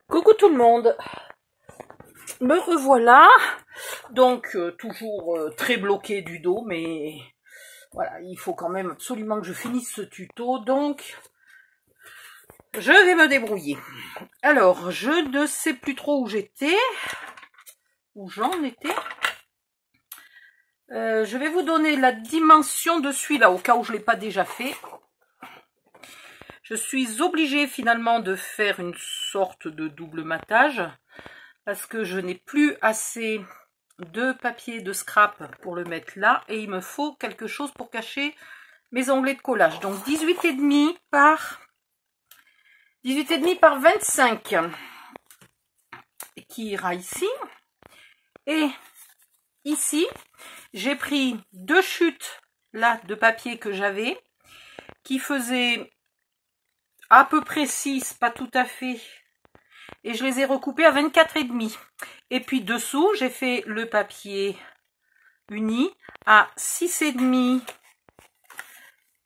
Coucou tout le monde, me revoilà, donc toujours très bloqué du dos, mais voilà, il faut quand même absolument que je finisse ce tuto, donc je vais me débrouiller. Alors, je ne sais plus trop où j'étais, où j'en étais. Je vais vous donner la dimension de celui-là, au cas où je ne l'ai pas déjà fait. Je suis obligée finalement de faire une sorte de double matage, parce que je n'ai plus assez de papier de scrap pour le mettre là, et il me faut quelque chose pour cacher mes onglets de collage. Donc 18,5 par 25 qui ira ici. Et ici, j'ai pris deux chutes là de papier que j'avais, qui faisaient à peu près 6, pas tout à fait, et je les ai recoupés à 24,5. Et puis dessous, j'ai fait le papier uni à 6,5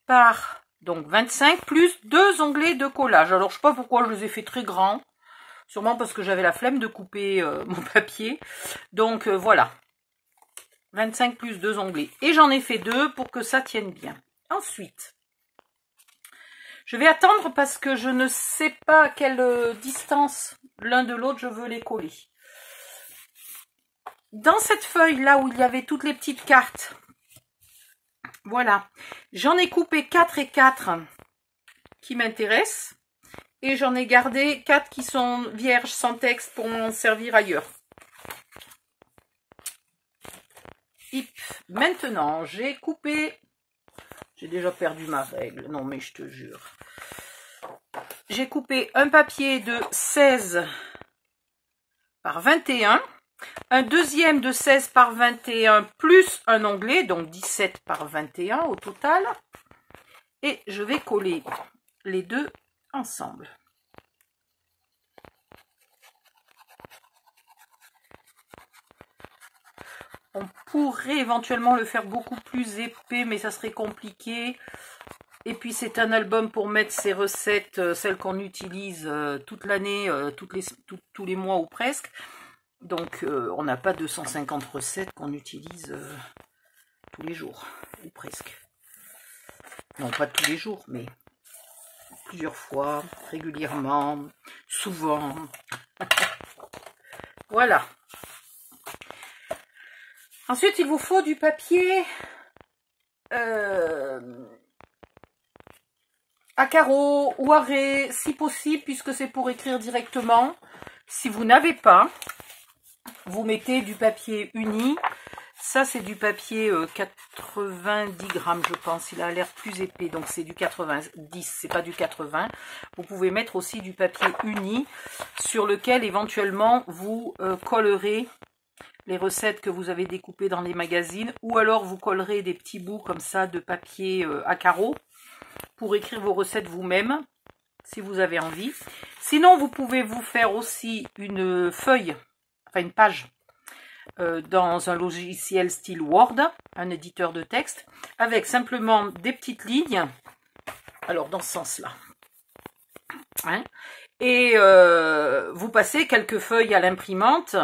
par donc 25 plus deux onglets de collage. Alors je sais pas pourquoi je les ai fait très grands, sûrement parce que j'avais la flemme de couper mon papier. Donc voilà, 25 plus deux onglets. Et j'en ai fait deux pour que ça tienne bien. Ensuite, je vais attendre parce que je ne sais pas à quelle distance l'un de l'autre je veux les coller. Dans cette feuille là où il y avait toutes les petites cartes, voilà, j'en ai coupé 4 et 4 qui m'intéressent et j'en ai gardé 4 qui sont vierges sans texte pour m'en servir ailleurs. Maintenant, j'ai coupé, j'ai déjà perdu ma règle, non mais je te jure. J'ai coupé un papier de 16 par 21, un deuxième de 16 par 21 plus un onglet, donc 17 par 21 au total. Et je vais coller les deux ensemble. On pourrait éventuellement le faire beaucoup plus épais, mais ça serait compliqué. Et puis c'est un album pour mettre ces recettes, celles qu'on utilise toute l'année, tous les mois ou presque. Donc on n'a pas 250 recettes qu'on utilise tous les jours, ou presque. Non, pas tous les jours, mais plusieurs fois, régulièrement, souvent. Voilà. Ensuite, il vous faut du papier à carreaux ou à raies, si possible, puisque c'est pour écrire directement. Si vous n'avez pas, vous mettez du papier uni. Ça, c'est du papier 90 grammes, je pense. Il a l'air plus épais, donc c'est du 90, c'est pas du 80. Vous pouvez mettre aussi du papier uni sur lequel, éventuellement, vous collerez les recettes que vous avez découpées dans les magazines, ou alors vous collerez des petits bouts comme ça de papier à carreaux pour écrire vos recettes vous-même, si vous avez envie. Sinon, vous pouvez vous faire aussi une feuille, enfin une page, dans un logiciel style Word, un éditeur de texte, avec simplement des petites lignes, alors dans ce sens-là. Hein, et vous passez quelques feuilles à l'imprimante,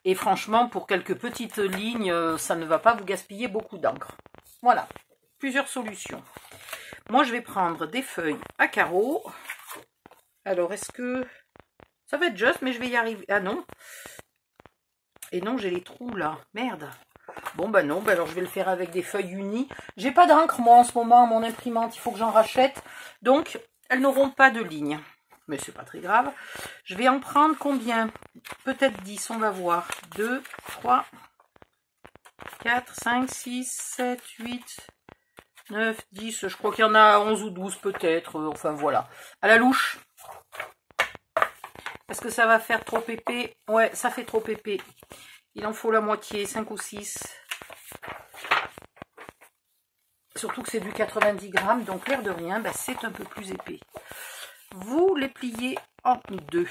et franchement, pour quelques petites lignes, ça ne va pas vous gaspiller beaucoup d'encre. Voilà, plusieurs solutions. Moi, je vais prendre des feuilles à carreaux. Alors, est-ce que... ça va être juste, mais je vais y arriver. Ah non. Et non, j'ai les trous là. Merde. Bon, bah non, bah alors je vais le faire avec des feuilles unies. J'ai pas d'encre, moi, en ce moment, à mon imprimante. Il faut que j'en rachète. Donc, elles n'auront pas de ligne. Mais c'est pas très grave. Je vais en prendre combien? Peut-être 10, on va voir. 2, 3, 4, 5, 6, 7, 8, 9, 10. Je crois qu'il y en a 11 ou 12 peut-être. Enfin, voilà. À la louche. Est-ce que ça va faire trop épais? Ouais, ça fait trop épais. Il en faut la moitié, 5 ou 6. Surtout que c'est du 90 grammes, donc l'air de rien, bah, c'est un peu plus épais. Vous les pliez en deux.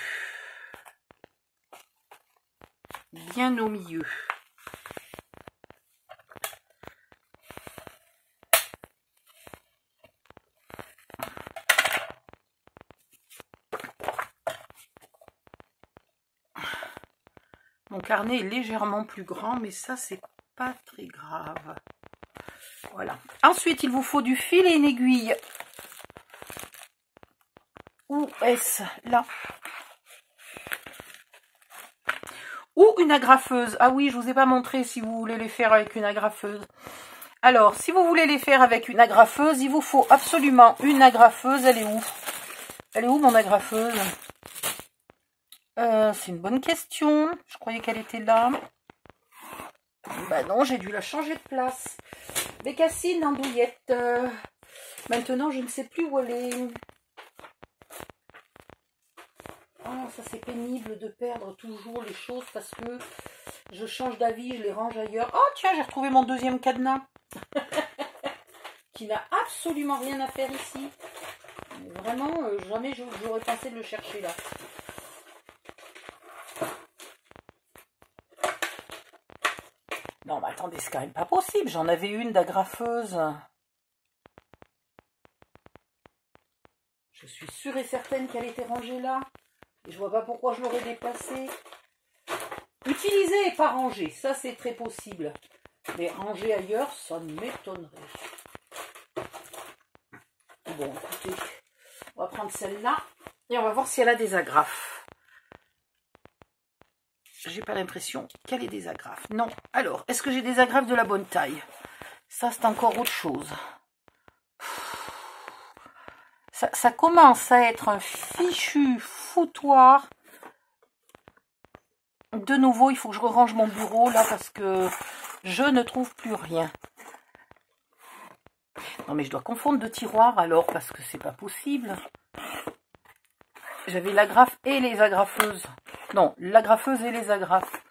Bien au milieu. Mon carnet est légèrement plus grand, mais ça, c'est pas très grave. Voilà. Ensuite, il vous faut du fil et une aiguille. Où est-ce? Là. Ou une agrafeuse. Ah oui, je vous ai pas montré si vous voulez les faire avec une agrafeuse. Alors, si vous voulez les faire avec une agrafeuse, il vous faut absolument une agrafeuse. Elle est où? Elle est où mon agrafeuse? C'est une bonne question. Je croyais qu'elle était là. Bah non, j'ai dû la changer de place. Bécassine andouillette. Maintenant, je ne sais plus où elle est. Oh, ça c'est pénible de perdre toujours les choses parce que je change d'avis, je les range ailleurs. Oh tiens, j'ai retrouvé mon deuxième cadenas. Qui n'a absolument rien à faire ici. Vraiment, jamais j'aurais pensé de le chercher là. Non, mais attendez, c'est quand même pas possible. J'en avais une d'agrafeuse. Je suis sûre et certaine qu'elle était rangée là. Et je vois pas pourquoi je l'aurais déplacée. Utiliser et pas ranger, ça c'est très possible. Mais ranger ailleurs, ça m'étonnerait. Bon, écoutez, on va prendre celle-là et on va voir si elle a des agrafes. J'ai pas l'impression qu'elle ait des agrafes. Non. Alors, est-ce que j'ai des agrafes de la bonne taille? Ça, c'est encore autre chose. Ça commence à être un fichu foutoir. De nouveau, il faut que je range mon bureau là parce que je ne trouve plus rien. Non mais je dois confondre deux tiroirs alors parce que c'est pas possible. J'avais l'agrafe et les agrafeuses. Non, l'agrafeuse et les agrafes.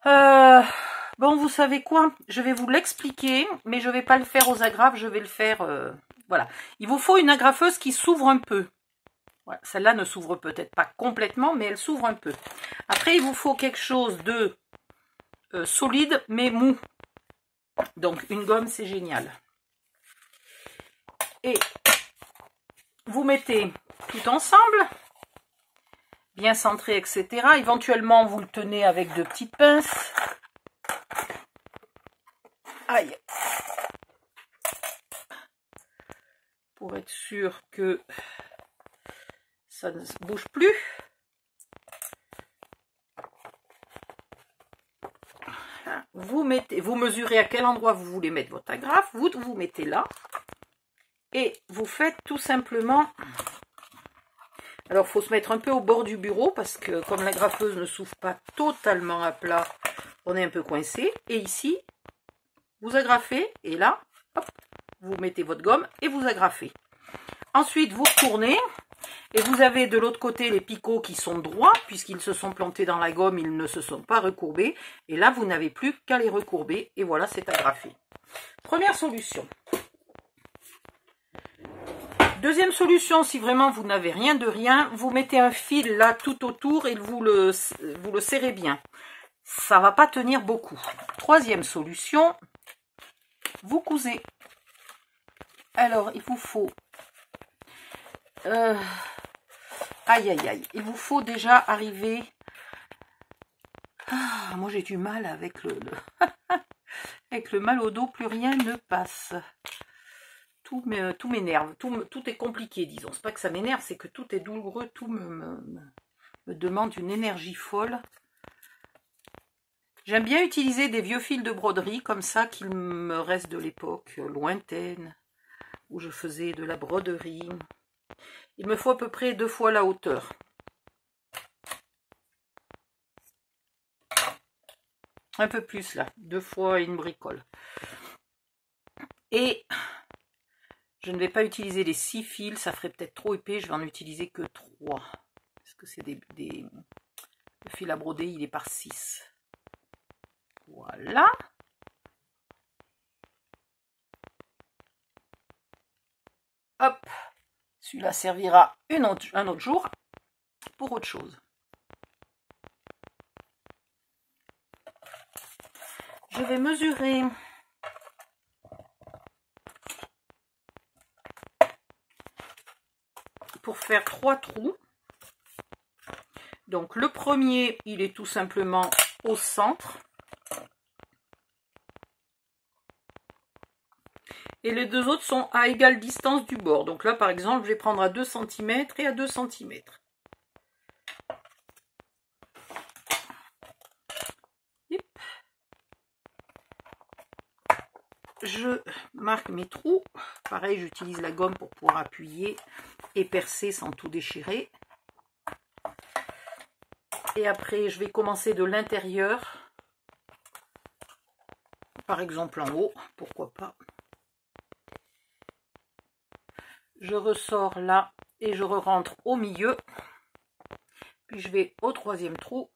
Bon, vous savez quoi? Je vais vous l'expliquer, mais je vais pas le faire aux agrafes, je vais le faire... voilà. Il vous faut une agrafeuse qui s'ouvre un peu. Voilà. Celle-là ne s'ouvre peut-être pas complètement, mais elle s'ouvre un peu. Après, il vous faut quelque chose de solide, mais mou. Donc, une gomme, c'est génial. Et vous mettez tout ensemble, bien centré, etc. Éventuellement, vous le tenez avec deux petites pinces. Aïe. Pour être sûr que ça ne se bouge plus. Vous mesurez à quel endroit vous voulez mettre votre agrafe, vous mettez là. Et vous faites tout simplement... Alors, il faut se mettre un peu au bord du bureau parce que comme l'agrafeuse ne s'ouvre pas totalement à plat, on est un peu coincé. Et ici, vous agrafez et là, hop, vous mettez votre gomme et vous agrafez. Ensuite, vous retournez et vous avez de l'autre côté les picots qui sont droits puisqu'ils se sont plantés dans la gomme, ils ne se sont pas recourbés. Et là, vous n'avez plus qu'à les recourber et voilà, c'est agrafé. Première solution. Deuxième solution, si vraiment vous n'avez rien de rien, vous mettez un fil là tout autour et vous le serrez bien. Ça ne va pas tenir beaucoup. Troisième solution, vous cousez. Alors, il vous faut... aïe, aïe, aïe. Il vous faut déjà arriver... Ah, moi, j'ai du mal avec avec le mal au dos. Plus rien ne passe. Tout m'énerve. Tout est compliqué, disons. C'est pas que ça m'énerve, c'est que tout est douloureux. Tout me demande une énergie folle. J'aime bien utiliser des vieux fils de broderie, comme ça, qu'il me reste de l'époque lointaine, où je faisais de la broderie. Il me faut à peu près 2 fois la hauteur. Un peu plus là, 2 fois une bricole. Et je ne vais pas utiliser les 6 fils, ça ferait peut-être trop épais, je vais en utiliser que 3. Parce que c'est le fil à broder, il est par 6. Voilà. Hop. Celui-là servira un autre jour pour autre chose. Je vais mesurer pour faire 3 trous. Donc le premier, il est tout simplement au centre. Et les deux autres sont à égale distance du bord. Donc là, par exemple, je vais prendre à 2 cm et à 2 cm. Je marque mes trous. Pareil, j'utilise la gomme pour pouvoir appuyer et percer sans tout déchirer. Et après, je vais commencer de l'intérieur. Par exemple en haut, pourquoi pas. Je ressors là et je rentre au milieu. Puis je vais au troisième trou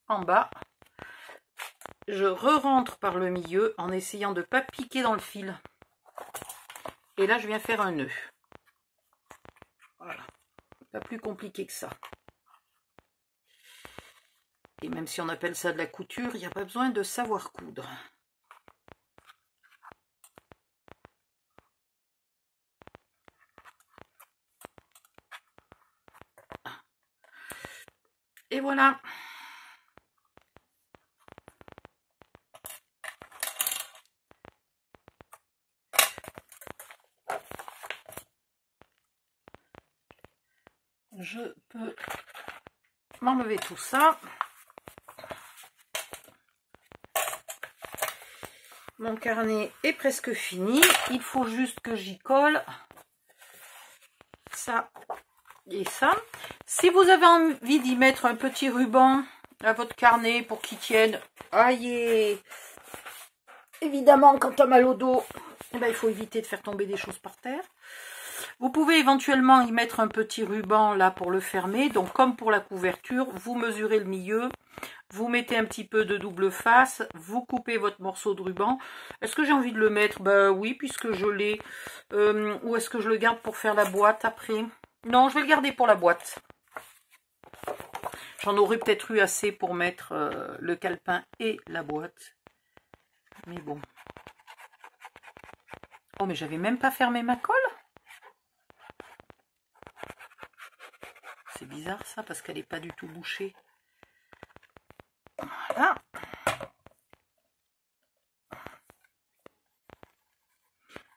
en bas. Je rentre par le milieu en essayant de ne pas piquer dans le fil. Et là, je viens faire un nœud. Voilà. Pas plus compliqué que ça. Et même si on appelle ça de la couture, il n'y a pas besoin de savoir coudre. Et voilà. Je peux m'enlever tout ça. Mon carnet est presque fini. Il faut juste que j'y colle ça et ça. Si vous avez envie d'y mettre un petit ruban à votre carnet pour qu'il tienne, aïe, évidemment quand on a mal au dos, eh ben, il faut éviter de faire tomber des choses par terre. Vous pouvez éventuellement y mettre un petit ruban là pour le fermer. Donc comme pour la couverture, vous mesurez le milieu, vous mettez un petit peu de double face, vous coupez votre morceau de ruban. Est-ce que j'ai envie de le mettre? Ben oui, puisque je l'ai. Ou est-ce que je le garde pour faire la boîte après? Non, je vais le garder pour la boîte. J'en aurais peut-être eu assez pour mettre le calepin et la boîte. Mais bon. Oh, mais j'avais même pas fermé ma colle. C'est bizarre ça, parce qu'elle n'est pas du tout bouchée. Voilà.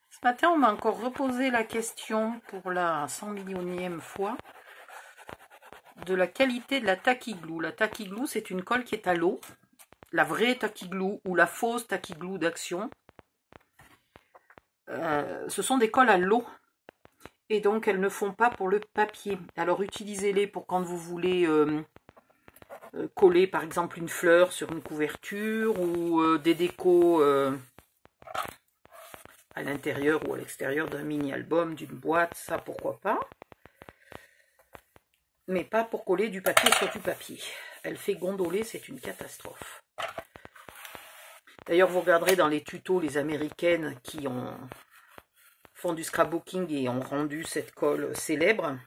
Ce matin, on m'a encore reposé la question pour la 100 millionième fois de la qualité de la Tacky Glue. La Tacky Glue, c'est une colle qui est à l'eau. La vraie Tacky Glue ou la fausse Tacky Glue d'Action. Ce sont des colles à l'eau. Et donc, elles ne font pas pour le papier. Alors, utilisez-les pour quand vous voulez coller, par exemple, une fleur sur une couverture ou des décos à l'intérieur ou à l'extérieur d'un mini-album, d'une boîte. Ça, pourquoi pas. Mais pas pour coller du papier sur du papier. Elle fait gondoler, c'est une catastrophe. D'ailleurs, vous regarderez dans les tutos les américaines qui font du scrapbooking et ont rendu cette colle célèbre.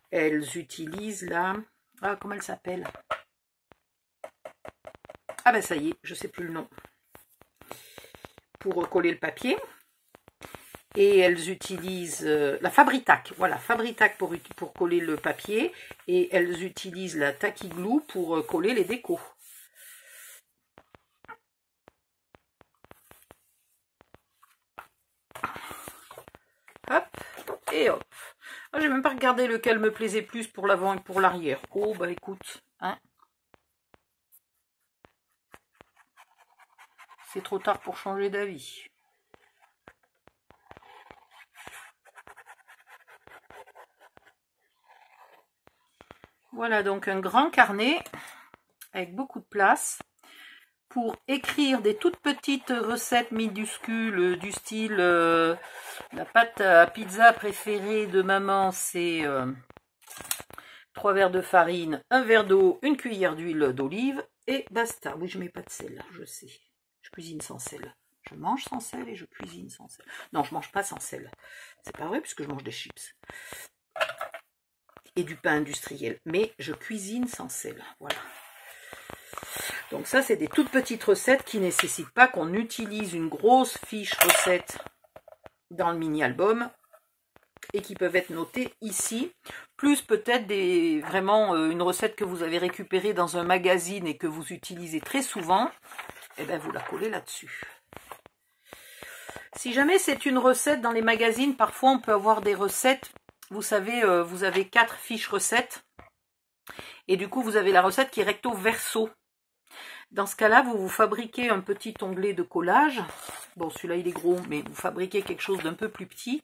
Elles utilisent la... Ah, comment elle s'appelle? Ah ben ça y est, je sais plus le nom. Pour coller le papier. Et elles utilisent la Fabri-Tac. Voilà, Fabri-Tac pour coller le papier. Et elles utilisent la Tacky Glue pour coller les décos. Hop, et hop. Ah, j'ai même pas regardé lequel me plaisait plus pour l'avant et pour l'arrière. Oh, bah écoute, hein. C'est trop tard pour changer d'avis. Voilà donc un grand carnet avec beaucoup de place pour écrire des toutes petites recettes minuscules du style la pâte à pizza préférée de maman, c'est 3 verres de farine, 1 verre d'eau, une cuillère d'huile d'olive et basta. Oui, je mets pas de sel, je sais. Je cuisine sans sel. Je mange sans sel et je cuisine sans sel. Non, je mange pas sans sel. C'est pas vrai puisque je mange des chips. Et du pain industriel. Mais je cuisine sans sel. Voilà. Donc ça, c'est des toutes petites recettes qui ne nécessitent pas qu'on utilise une grosse fiche recette dans le mini-album. et qui peuvent être notées ici, plus peut-être vraiment une recette que vous avez récupérée dans un magazine et que vous utilisez très souvent, et bien vous la collez là-dessus. Si jamais c'est une recette dans les magazines, parfois on peut avoir des recettes, vous savez, vous avez 4 fiches recettes, et du coup vous avez la recette qui est recto verso. Dans ce cas-là, vous fabriquez un petit onglet de collage. Bon, celui-là, il est gros, mais vous fabriquez quelque chose d'un peu plus petit.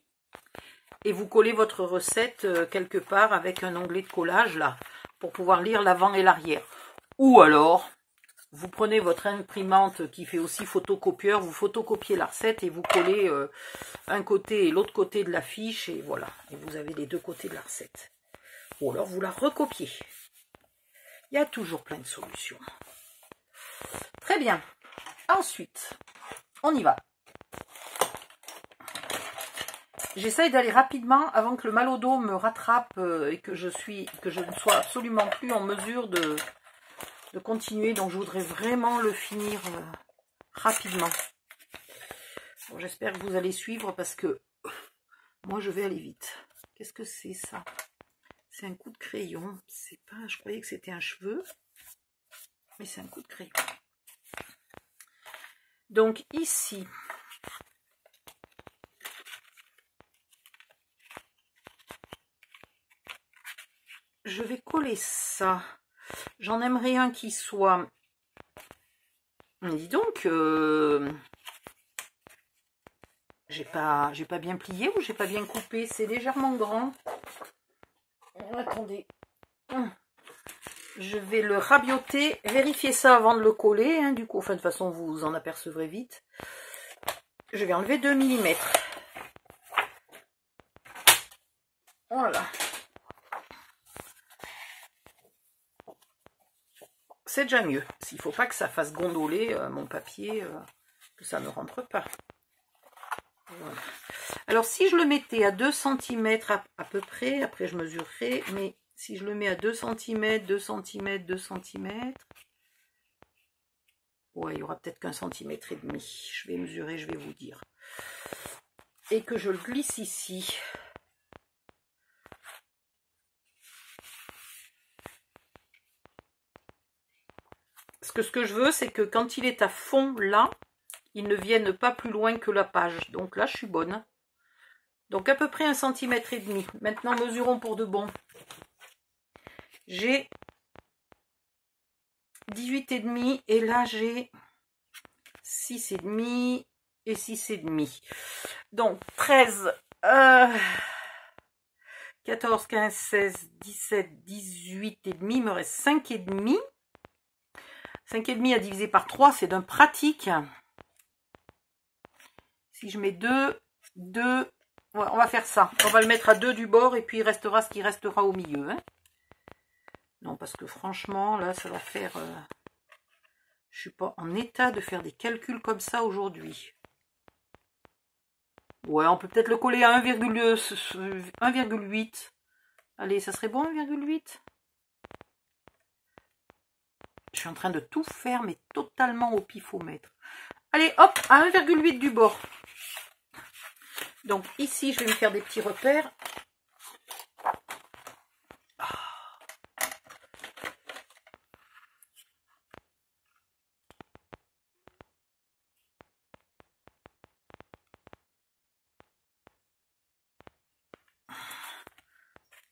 Et vous collez votre recette quelque part avec un onglet de collage, là, pour pouvoir lire l'avant et l'arrière. Ou alors, vous prenez votre imprimante qui fait aussi photocopieur, vous photocopiez la recette et vous collez un côté et l'autre côté de la fiche. Et voilà, et vous avez les deux côtés de la recette. Ou alors, vous la recopiez. Il y a toujours plein de solutions. Très bien. Ensuite, on y va. J'essaye d'aller rapidement avant que le mal au dos me rattrape et que je ne sois absolument plus en mesure de continuer. Donc, je voudrais vraiment le finir rapidement. Bon, j'espère que vous allez suivre parce que moi, je vais aller vite. Qu'est-ce que c'est ça? C'est un coup de crayon. C'est pas. Je croyais que c'était un cheveu, mais c'est un coup de crayon. Donc ici, je vais coller ça. J'en aimerais un qui soit... Dis donc, j'ai pas bien plié ou j'ai pas bien coupé. C'est légèrement grand. Attendez. Je vais le rabioter, vérifier ça avant de le coller. Hein, du coup, enfin, de toute façon, vous en apercevrez vite. Je vais enlever 2 mm. Voilà. C'est déjà mieux. S'il ne faut pas que ça fasse gondoler mon papier, que ça ne rentre pas. Voilà. Alors, si je le mettais à 2 cm à peu près, après je mesurerai, mais si je le mets à 2 cm, 2 cm, 2 cm, ouais, il y aura peut-être qu'un centimètre et demi. Je vais mesurer, je vais vous dire. Et que je le glisse ici. Parce que ce que je veux, c'est que quand il est à fond là, il ne vienne pas plus loin que la page. Donc là, je suis bonne. Donc à peu près 1 centimètre et demi. Maintenant, mesurons pour de bon. J'ai 18,5 et là j'ai 6,5 et 6,5. Donc 13, 14, 15, 16, 17, 18 et demi. Il me reste 5,5. 5,5 à diviser par 3, c'est d'un pratique. Si je mets 2, ouais, on va faire ça. On va le mettre à 2 du bord et puis il restera ce qui restera au milieu. Hein. Non, parce que franchement, là, ça va faire... je suis pas en état de faire des calculs comme ça aujourd'hui. Ouais, on peut peut-être le coller à 1,8. Allez, ça serait bon, 1,8. Je suis en train de tout faire, mais totalement au pifomètre. Allez, hop, à 1,8 du bord. Donc ici, je vais me faire des petits repères.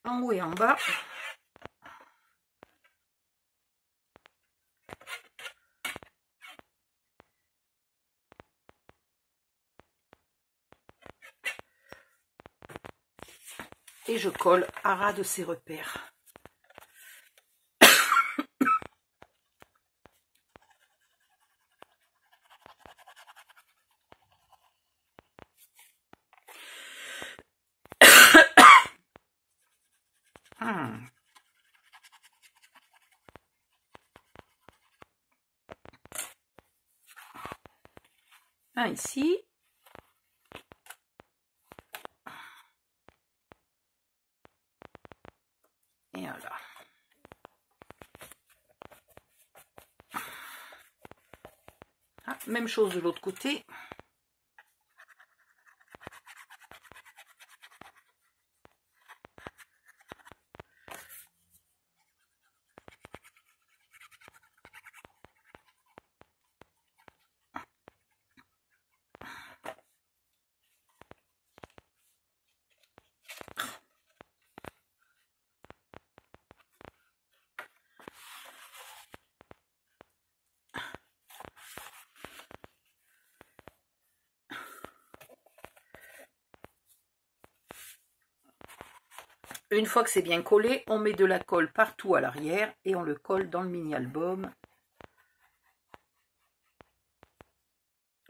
En haut et en bas. Et je colle à ras de ces repères. Un ici. Et un là. Ah, même chose de l'autre côté. Une fois que c'est bien collé, on met de la colle partout à l'arrière et on le colle dans le mini-album.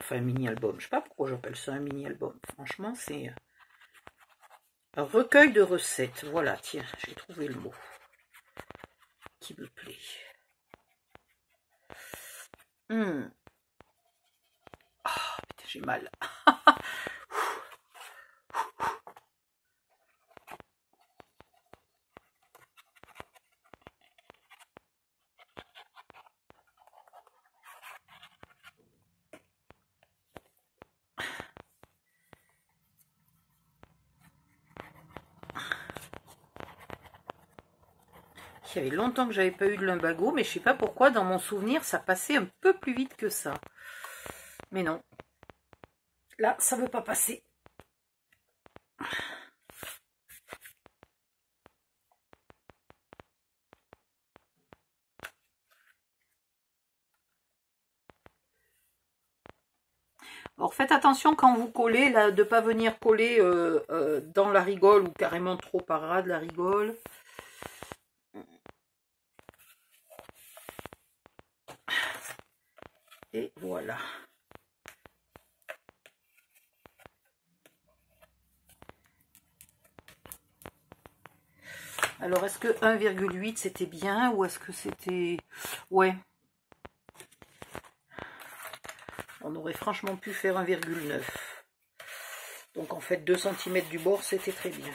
Enfin, un mini-album, je sais pas pourquoi j'appelle ça un mini-album. Franchement, c'est un recueil de recettes. Voilà, tiens, j'ai trouvé le mot qui me plaît. Ah, putain, j'ai mal. Il y avait longtemps que j'avais pas eu de lumbago, mais je sais pas pourquoi, dans mon souvenir, ça passait un peu plus vite que ça. Mais non. Là, ça veut pas passer. Alors faites attention quand vous collez, là, de ne pas venir coller dans la rigole ou carrément trop par ras de la rigole. Et voilà. Alors est-ce que 1,8 c'était bien ou est-ce que c'était... Ouais. On aurait franchement pu faire 1,9. Donc en fait 2 cm du bord c'était très bien.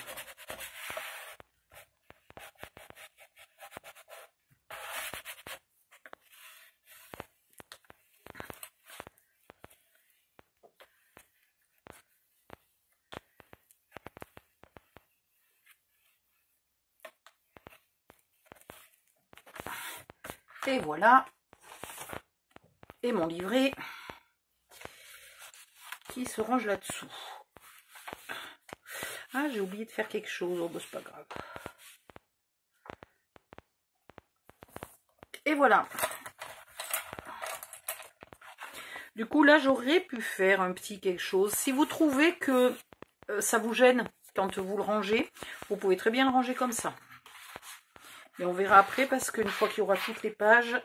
Et voilà. Et mon livret qui se range là-dessous. Ah, j'ai oublié de faire quelque chose. Oh, bah, c'est pas grave. Et voilà. Du coup, là, j'aurais pu faire un petit quelque chose. Si vous trouvez que ça vous gêne quand vous le rangez, vous pouvez très bien le ranger comme ça. Mais on verra après parce qu'une fois qu'il y aura toutes les pages,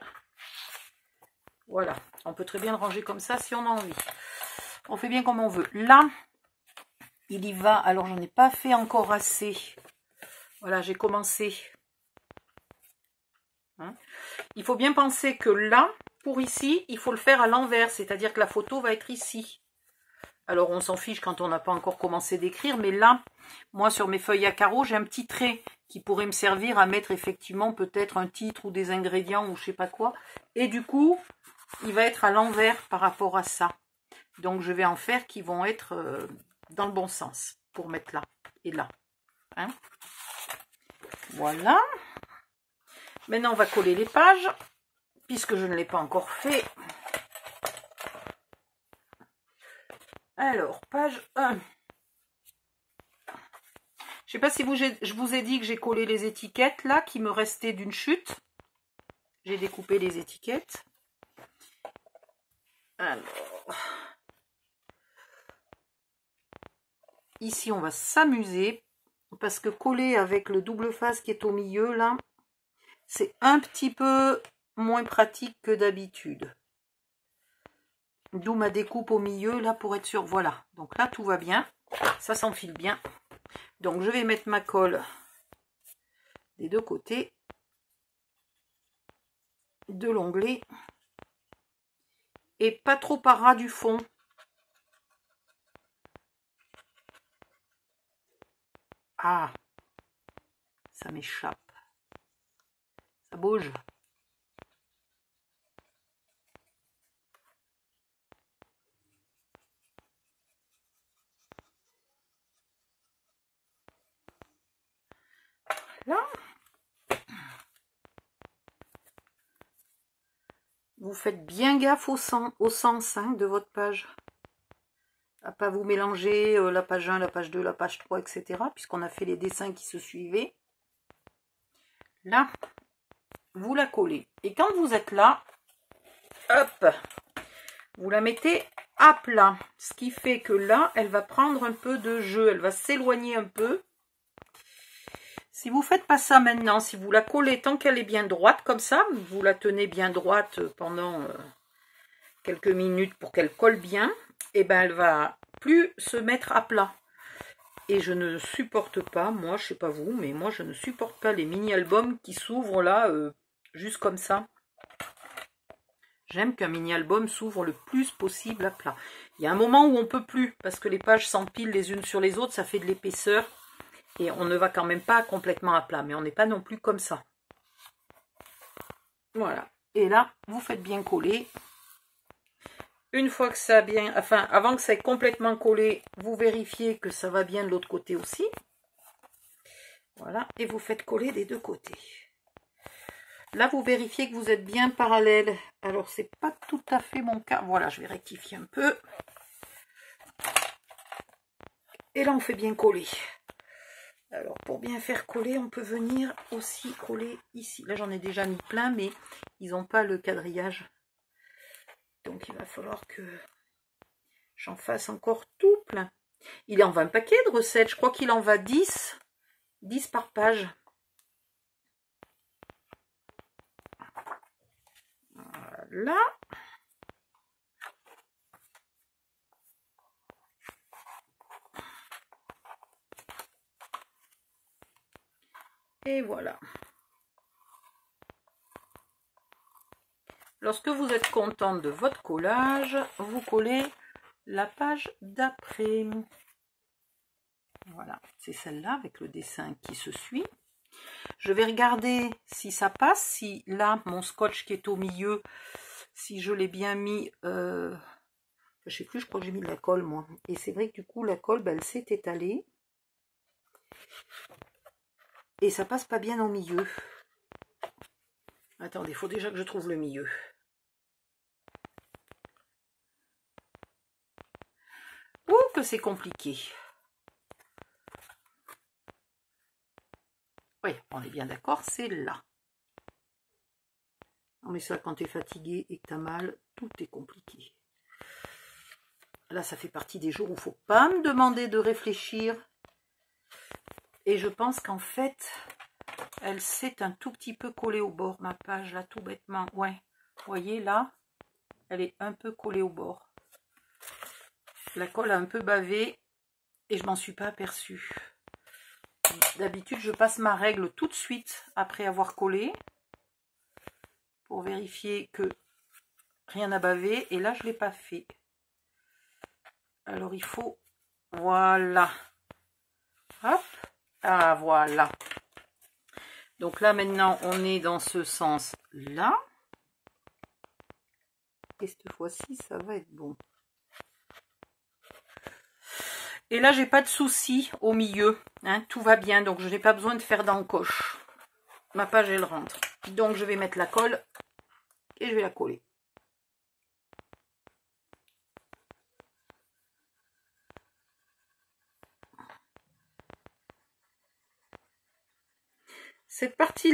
voilà, on peut très bien le ranger comme ça si on a envie. On fait bien comme on veut. Là, il y va. Alors, j'en ai pas fait encore assez. Voilà, j'ai commencé. Hein? Il faut bien penser que là, pour ici, il faut le faire à l'envers. C'est-à-dire que la photo va être ici. Alors, on s'en fiche quand on n'a pas encore commencé d'écrire. Mais là, moi, sur mes feuilles à carreaux, j'ai un petit trait qui pourrait me servir à mettre effectivement peut-être un titre ou des ingrédients ou je sais pas quoi. Et du coup, il va être à l'envers par rapport à ça. Donc, je vais en faire qui vont être dans le bon sens pour mettre là et là. Hein? Voilà. Maintenant, on va coller les pages puisque je ne l'ai pas encore fait. Alors, page 1. Je sais pas si je vous ai dit que j'ai collé les étiquettes là qui me restaient d'une chute. J'ai découpé les étiquettes. Alors, ici on va s'amuser parce que coller avec le double face qui est au milieu là, c'est un petit peu moins pratique que d'habitude. D'où ma découpe au milieu là pour être sûr. Voilà, donc là tout va bien, ça s'enfile bien. Donc je vais mettre ma colle des deux côtés de l'onglet et pas trop par ras du fond. Ah, ça m'échappe. Ça bouge. Là. Vous faites bien gaffe au sens hein, de votre page. À pas vous mélanger la page 1, la page 2, la page 3, etc. Puisqu'on a fait les dessins qui se suivaient. Là, vous la collez. Et quand vous êtes là, hop, vous la mettez à plat. Ce qui fait que là, elle va prendre un peu de jeu. Elle va s'éloigner un peu. Si vous ne faites pas ça maintenant, si vous la collez tant qu'elle est bien droite, comme ça, vous la tenez bien droite pendant quelques minutes pour qu'elle colle bien, et ben elle va plus se mettre à plat. Et je ne supporte pas, moi, je sais pas vous, mais moi je ne supporte pas les mini-albums qui s'ouvrent là, juste comme ça. J'aime qu'un mini-album s'ouvre le plus possible à plat. Il y a un moment où on peut plus, parce que les pages s'empilent les unes sur les autres, ça fait de l'épaisseur. Et on ne va quand même pas complètement à plat, mais on n'est pas non plus comme ça. Voilà. Et là, vous faites bien coller. Une fois que ça a bien, enfin, avant que ça ait complètement collé, vous vérifiez que ça va bien de l'autre côté aussi. Voilà. Et vous faites coller des deux côtés. Là, vous vérifiez que vous êtes bien parallèle. Alors, c'est pas tout à fait mon cas. Voilà, je vais rectifier un peu. Et là, on fait bien coller. Alors, pour bien faire coller, on peut venir aussi coller ici. Là, j'en ai déjà mis plein, mais ils n'ont pas le quadrillage. Donc, il va falloir que j'en fasse encore tout plein. Il en va un paquet de recettes. Je crois qu'il en va 10. 10 par page. Voilà. Et voilà. Lorsque vous êtes contente de votre collage, vous collez la page d'après. Voilà, c'est celle-là avec le dessin qui se suit. Je vais regarder si ça passe, si là, mon scotch qui est au milieu, si je l'ai bien mis, je sais plus, je crois que j'ai mis de la colle moi. Et c'est vrai que du coup, la colle, ben, elle s'est étalée. Et ça passe pas bien au milieu. Attendez, il faut déjà que je trouve le milieu. Ouh, que c'est compliqué. Oui, on est bien d'accord, c'est là. Non mais ça, quand tu es fatigué et que tu as mal, tout est compliqué. Là, ça fait partie des jours où il ne faut pas me demander de réfléchir. Et je pense qu'en fait, elle s'est un tout petit peu collée au bord, ma page, là, tout bêtement. Ouais, vous voyez, là, elle est un peu collée au bord. La colle a un peu bavé et je m'en suis pas aperçue. D'habitude, je passe ma règle tout de suite après avoir collé pour vérifier que rien n'a bavé. Et là, je ne l'ai pas fait. Alors, il faut... Voilà. Hop. Ah, voilà. Donc là, maintenant, on est dans ce sens-là. Et cette fois-ci, ça va être bon. Et là, j'ai pas de souci au milieu. Hein, tout va bien, donc je n'ai pas besoin de faire d'encoche. Ma page, elle rentre. Donc, je vais mettre la colle et je vais la coller. Cette partie